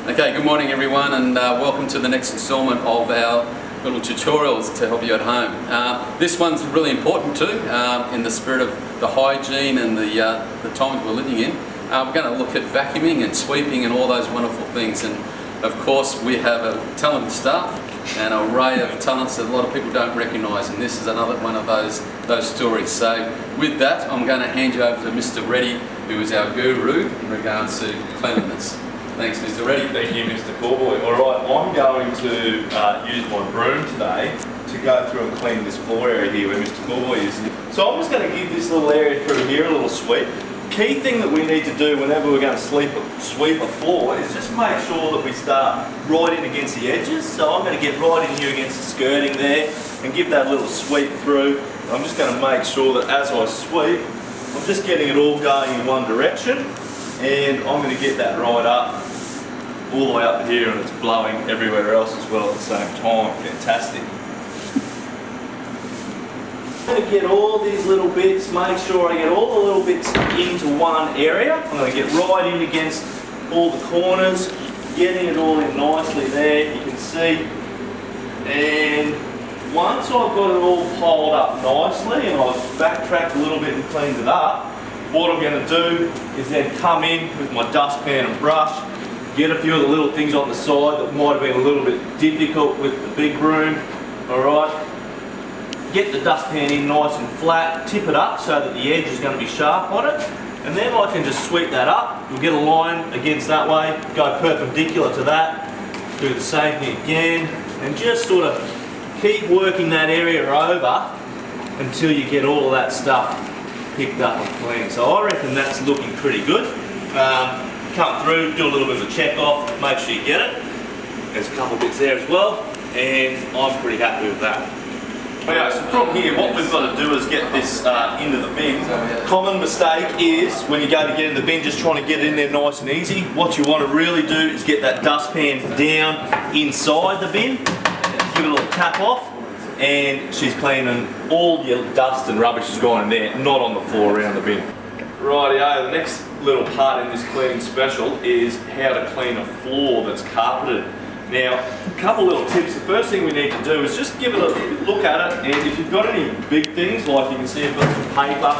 Okay, good morning everyone, and welcome to the next installment of our little tutorials to help you at home. This one's really important too, in the spirit of the hygiene and the times we're living in. We're going to look at vacuuming and sweeping and all those wonderful things, and of course we have a talented staff and an array of talents that a lot of people don't recognise, and this is another one of those stories. So with that, I'm going to hand you over to Mr. Reddy, who is our guru in regards to cleanliness. Thanks, Mr. Reddy. Thank you, Mr. Cowboy. Alright, I'm going to use my broom today to go through and clean this floor area here where Mr. Cowboy is. So I'm just going to give this little area through here a little sweep. Key thing that we need to do whenever we're going to sweep a floor is just make sure that we start right in against the edges. So I'm going to get right in here against the skirting there and give that little sweep through. I'm just going to make sure that as I sweep, I'm just getting it all going in one direction, and I'm going to get that right up, all the way up here, and it's blowing everywhere else as well at the same time. Fantastic. I'm going to get all these little bits, make sure I get all the little bits into one area. I'm going to get right in against all the corners, getting it all in nicely there, you can see. And once I've got it all piled up nicely and I've backtracked a little bit and cleaned it up, what I'm going to do is then come in with my dustpan and brush, get a few of the little things on the side that might have been a little bit difficult with the big broom. Alright, get the dustpan in nice and flat, tip it up so that the edge is going to be sharp on it, and then I can just sweep that up. You'll get a line against that way, go perpendicular to that, do the same thing again, and just sort of keep working that area over until you get all of that stuff picked up and clean. So I reckon that's looking pretty good. Come through, do a little bit of a check off, make sure you get it. There's a couple bits there as well, and I'm pretty happy with that. Okay, so from here, what we've got to do is get this into the bin. Common mistake is when you go to get in the bin, just trying to get it in there nice and easy. What you want to really do is get that dustpan down inside the bin, give it a little tap off, and she's cleaning all your dust and rubbish is gone in there, not on the floor around the bin. Rightio, the next little part in this cleaning special is how to clean a floor that's carpeted. Now, a couple little tips. The first thing we need to do is just give it a look at it, and if you've got any big things, like you can see I've got some paper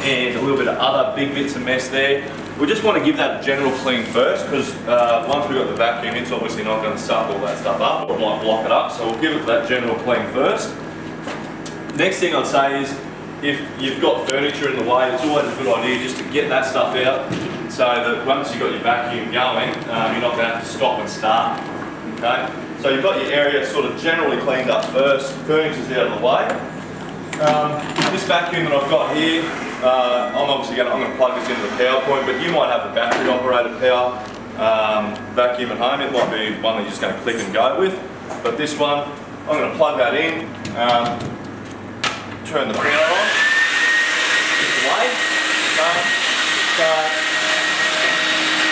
and a little bit of other big bits of mess there, we just want to give that a general clean first, because once we've got the vacuum, it's obviously not going to suck all that stuff up, or it might block it up, so we'll give it that general clean first. Next thing I'd say is, if you've got furniture in the way, it's always a good idea just to get that stuff out, so that once you've got your vacuum going, you're not going to have to stop and start. Okay? So you've got your area sort of generally cleaned up first, furniture's out of the way. This vacuum that I've got here, I'm going to plug this into the power point, but you might have a battery operated power vacuum at home. It might be one that you're just going to click and go with, but this one, I'm going to plug that in, turn the power on, just away. Okay. So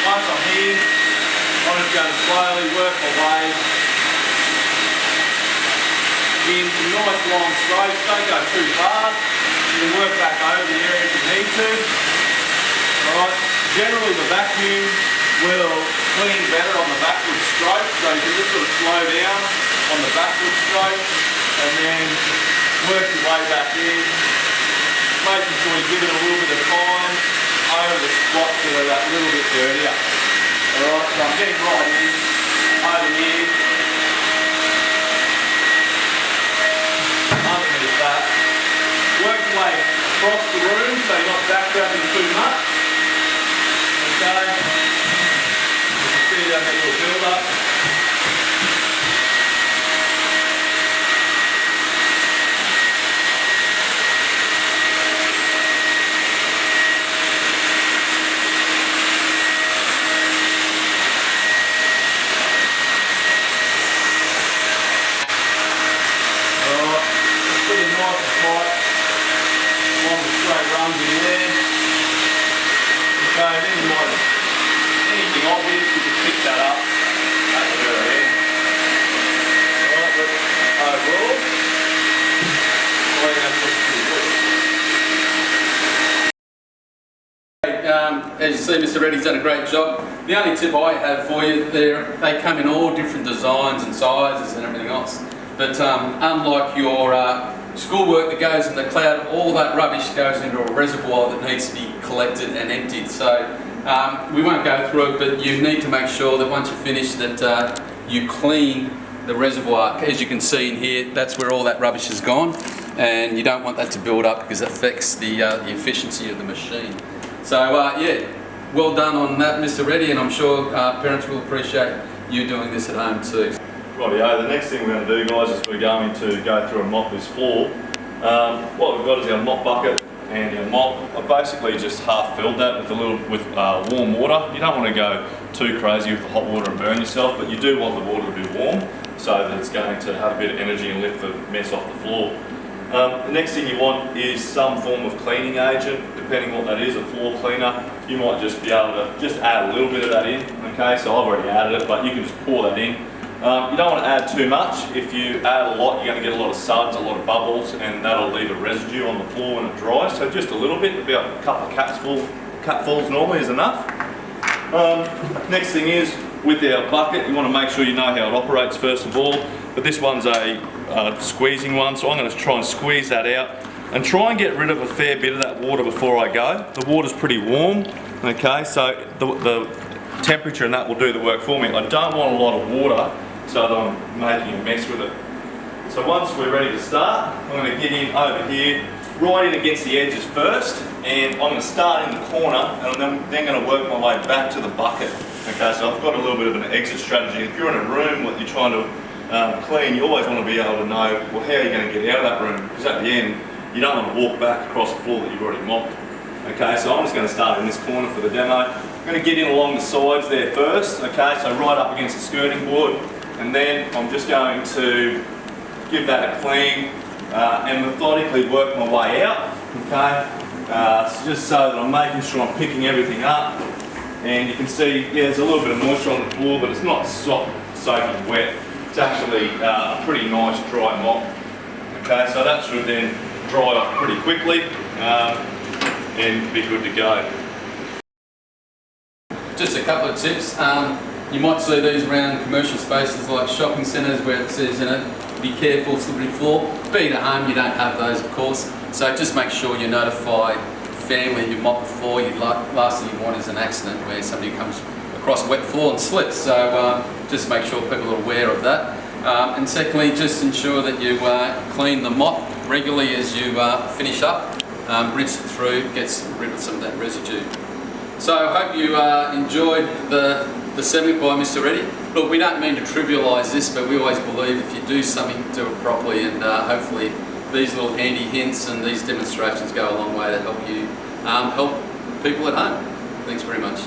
once I'm here, I'm just going to slowly work my way in some nice long strokes. Don't go too far. You can work back over the area if you need to. Alright, generally the vacuum will clean better on the backward stroke, so you can just sort of slow down on the backward stroke and then work your way back in, making sure you give it a little bit of time over the spots that are that little bit dirtier. Alright, so I'm getting right in, over here, underneath that. Work your way across the room so you're not backtracking too much. Okay, you can see that little build up. Okay, then you might, anything obvious, you can pick that up at the very end. Alright, but overall, I think that's looking pretty good. As you see, Mr. Reddy's done a great job. The only tip I have for you, they come in all different designs and sizes and everything else. But unlike your schoolwork that goes in the cloud, all that rubbish goes into a reservoir that needs to be collected and emptied. So we won't go through it, but you need to make sure that once you finish that you clean the reservoir. As you can see in here, that's where all that rubbish has gone, and you don't want that to build up because it affects the efficiency of the machine. So yeah, well done on that, Mr. Reddy, and I'm sure parents will appreciate you doing this at home too. Rightio, the next thing we're going to do, guys, is we're going to go through and mop this floor. What we've got is our mop bucket and our mop. I've basically just half filled that with warm water. You don't want to go too crazy with the hot water and burn yourself, but you do want the water to be warm so that it's going to have a bit of energy and lift the mess off the floor. The next thing you want is some form of cleaning agent, depending what that is, a floor cleaner. You might just be able to just add a little bit of that in, okay? So I've already added it, but you can just pour that in. You don't want to add too much. If you add a lot, you're going to get a lot of suds, a lot of bubbles, and that'll leave a residue on the floor when it dries. So just a little bit, about a couple of capfuls normally is enough. Next thing is, with our bucket, you want to make sure you know how it operates first of all. But this one's a squeezing one, so I'm going to try and squeeze that out and try and get rid of a fair bit of that water before I go. The water's pretty warm, okay, so the temperature and that will do the work for me. I don't want a lot of water so that I'm making a mess with it. So once we're ready to start, I'm going to get in over here, right in against the edges first, and I'm going to start in the corner and I'm then going to work my way back to the bucket. Okay, so I've got a little bit of an exit strategy. If you're in a room that you're trying to clean, you always want to be able to know, well, how are you going to get out of that room? Because at the end, you don't want to walk back across the floor that you've already mopped. Okay, so I'm just going to start in this corner for the demo. I'm going to get in along the sides there first, okay, so right up against the skirting board, and then I'm just going to give that a clean and methodically work my way out, okay, just so that I'm making sure I'm picking everything up. And you can see, yeah, there's a little bit of moisture on the floor, but it's not soaking wet. It's actually a pretty nice dry mop. Okay, so that should then dry off pretty quickly and be good to go. Just a couple of tips. You might see these around commercial spaces like shopping centres where it says in it, be careful, slippery floor. Being at home, you don't have those, of course. So just make sure you notify family who mop the floor. Last thing you want is an accident where somebody comes across a wet floor and slips. So just make sure people are aware of that. And secondly, just ensure that you clean the mop regularly as you finish up. Rinse it through, gets rid of some of that residue. So I hope you enjoyed the segment by Mr. Reddy. Look, we don't mean to trivialise this, but we always believe if you do something, do it properly, and hopefully these little handy hints and these demonstrations go a long way to help you help people at home. Thanks very much.